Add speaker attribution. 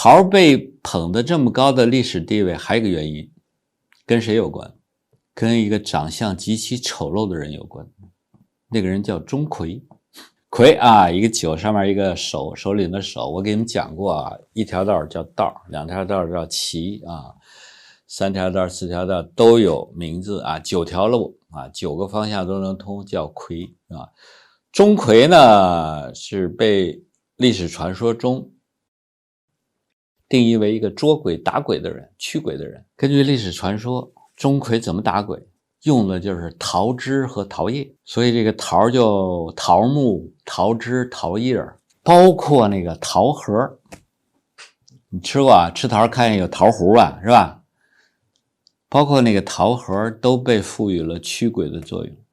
Speaker 1: 桃被捧得这么高的历史地位，还有一个原因，跟谁有关？跟一个长相极其丑陋的人有关。那个人叫钟馗。馗啊，一个酒上面一个手，手里的手，我给你们讲过啊，一条道叫道，两条道叫旗啊，三条道、四条道都有名字啊，9条路啊，9个方向都能通，叫馗啊。钟馗呢是被历史传说中定义为一个捉鬼打鬼的人，驱鬼的人。根据历史传说，钟馗怎么打鬼？用的就是桃枝和桃叶，所以这个桃就桃木、桃枝、桃叶，包括那个桃核。你吃过啊？吃桃看见有桃核吧，是吧？包括那个桃核都被赋予了驱鬼的作用。